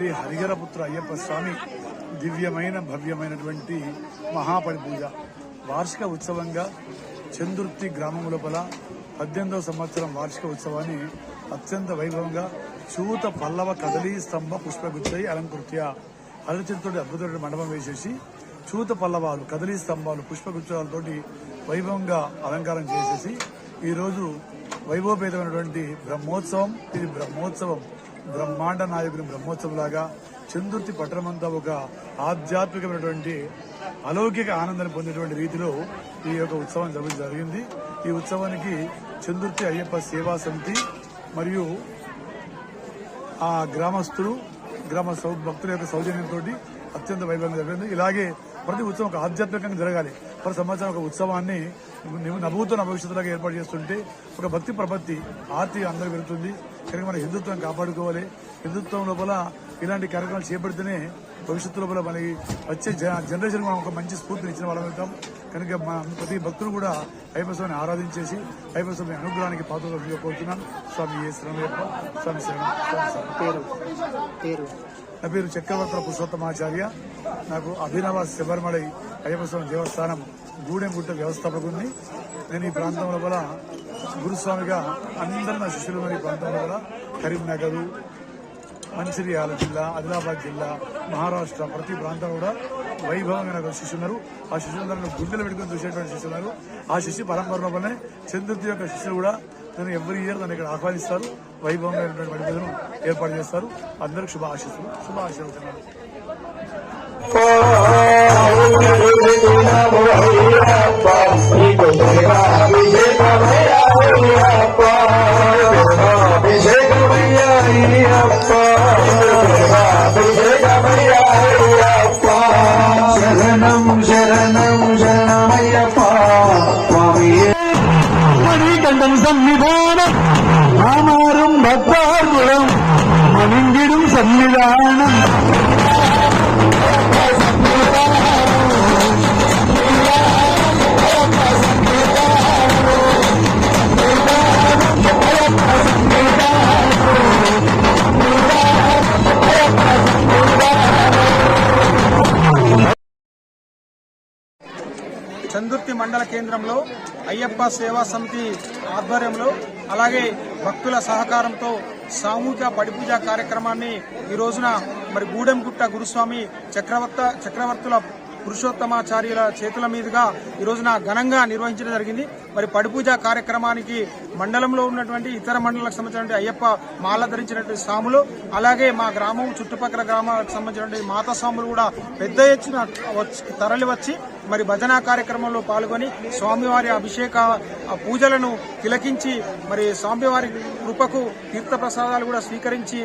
శ్రీ హరిహరపుత్ర అయ్యప్ప స్వామి దివ్యమైన భవ్యమైనటువంటి మహాపడి పూజ వార్షిక ఉత్సవంగా చందుర్తి గ్రామం లోపల 18వ సంవత్సరం వార్షిక ఉత్సవాన్ని అత్యంత వైభవంగా చూత పల్లవ కదలీ స్తంభ పుష్పగుచ్చై అలంకృత్య హరిచంద్రుడి అద్భుతమైన మండపం వేసేసి చూత పల్లవాలు కదలీ స్తంభాలు పుష్పగుచ్చాలతోటి వైభవంగా అలంకారం చేసేసి ఈరోజు వైభవపేతమైనటువంటి బ్రహ్మోత్సవం. ఇది బ్రహ్మోత్సవం బ్రహ్మాండ నాయకుని బ్రహ్మోత్సవం లాగా చందుర్తి పట్టణమంతా ఒక ఆధ్యాత్మికమైనటువంటి అలౌకిక ఆనందాన్ని పొందేటువంటి రీతిలో ఈ యొక్క ఉత్సవం జరిగింది. ఈ ఉత్సవానికి చందుర్తి అయ్యప్ప సేవా సమితి మరియు ఆ గ్రామస్తులు భక్తుల యొక్క సౌజన్యంతో అత్యంత వైభవంగా జరిగింది. ఇలాగే ప్రతి ఉత్సవం ఒక ఆధ్యాత్మికంగా జరగాలి. ప్రతి సంవత్సరం ఒక ఉత్సవాన్ని నభూతన భవిష్యత్తులాగా ఏర్పాటు చేస్తుంటే ఒక భక్తి ప్రపత్తి ఆర్తి అందరూ పెరుగుతుంది. కనుక మన హిందుత్వాన్ని కాపాడుకోవాలి. హిందుత్వం లోపల ఇలాంటి కార్యక్రమాలు చేపడితేనే భవిష్యత్తు లోపల మనకి వచ్చే జనరేషన్ మనం ఒక మంచి స్ఫూర్తిని ఇచ్చిన వాళ్ళం అవుతాం. కనుక ప్రతి భక్తులు కూడా అయ్యప్ప స్వామిని ఆరాధించేసి అయ్యప్ప స్వామి అనుగ్రహానికి పాత్రలు కోరుతున్నాను. స్వామి ఏ శ్రమయ్యప్ప స్వామి శరణం. నా పేరు చక్రవర్తుల పురుషోత్తమాచార్య. నాకు అభినవ శబరిమలై అయ్యప్ప స్వామి దేవస్థానం గూడెంగుట్ట వ్యవస్థాపకుని. నేను ఈ ప్రాంతం లోపల గురుస్వామిగా అందరూ నా శిష్యులు ఈ ప్రాంతం లోపల కరీంనగర్, మంచిర్యాల జిల్లా, ఆదిలాబాద్ జిల్లా, మహారాష్ట్ర ప్రతి ప్రాంతం కూడా వైభవంగా నాకు శిష్యున్నారు. ఆ శిష్యులందరూ గుండెలు పెట్టుకుని చూసేటువంటి శిష్యున్నారు. ఆ శిష్యు పరంపర లోపలనే చంద్రుతి యొక్క శిష్యులు కూడా నన్ను ఎవ్రీ ఇయర్ నన్ను ఇక్కడ ఆహ్వానిస్తారు. వైభవంగా పూజను ఏర్పాటు చేస్తారు. అందరికి శుభ ఆశీర్వచనాలు. శరణం శరణం శరణమయ్యప్ప మణికంఠం సన్నిధానం రామారం భక్తార్గుణం మణింగిடும் సన్నిధానం చందుర్తి మండల కేంద్రంలో అయ్యప్ప సేవా సమితి ఆధ్వర్యంలో అలాగే భక్తుల సహకారంతో సామూహిక పడిపూజ కార్యక్రమాన్ని ఈ రోజున మరి గూడెంగుట్ట గురుస్వామి చక్రవర్తుల పురుషోత్తమాచార్యుల చేతుల మీదుగా ఈ రోజున ఘనంగా నిర్వహించడం జరిగింది. మరి పడిపూజ కార్యక్రమానికి మండలంలో ఉన్నటువంటి ఇతర మండలాలకు సంబంధించినటువంటి అయ్యప్ప మాల ధరించినటువంటి స్వాములు అలాగే మా గ్రామం చుట్టుపక్కల గ్రామాలకు సంబంధించినటువంటి మాతా స్వాములు కూడా పెద్ద ఎత్తున తరలి వచ్చి మరి భజన కార్యక్రమంలో పాల్గొని స్వామివారి అభిషేక పూజలను తిలకించి మరి స్వామివారి కృపకు తీర్థ ప్రసాదాలు కూడా స్వీకరించి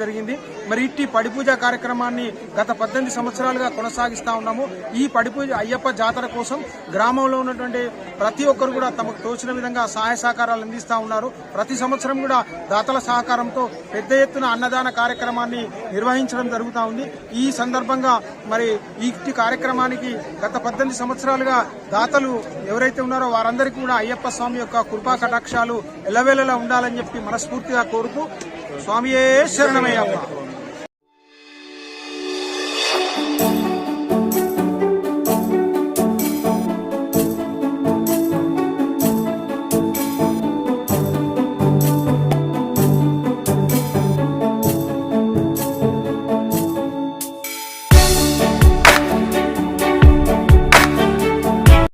జరిగింది. మరి ఇట్టి పడిపూజ కార్యక్రమాన్ని గత 18 సంవత్సరాలుగా కొనసాగిస్తా ఉన్నాము. ఈ పడిపూజ అయ్యప్ప జాతర కోసం గ్రామంలో ఉన్నటువంటి ప్రతి ఒక్కరు కూడా తమకు తోచిన విధంగా సహాయ సహకారాలు అందిస్తా ఉన్నారు. ప్రతి సంవత్సరం కూడా దాతల సహకారంతో పెద్ద ఎత్తున అన్నదాన కార్యక్రమాన్ని నిర్వహించడం జరుగుతూ ఉంది. ఈ సందర్భంగా మరి ఈ కార్యక్రమానికి గత 18 సంవత్సరాలుగా దాతలు ఎవరైతే ఉన్నారో వారందరికీ కూడా అయ్యప్ప స్వామి యొక్క కృపా కటాక్షాలు ఎల్లవేళలా ఉండాలని చెప్పి మనస్ఫూర్తిగా కోరుతూ స్వామియే శరణమయ్యప్ప.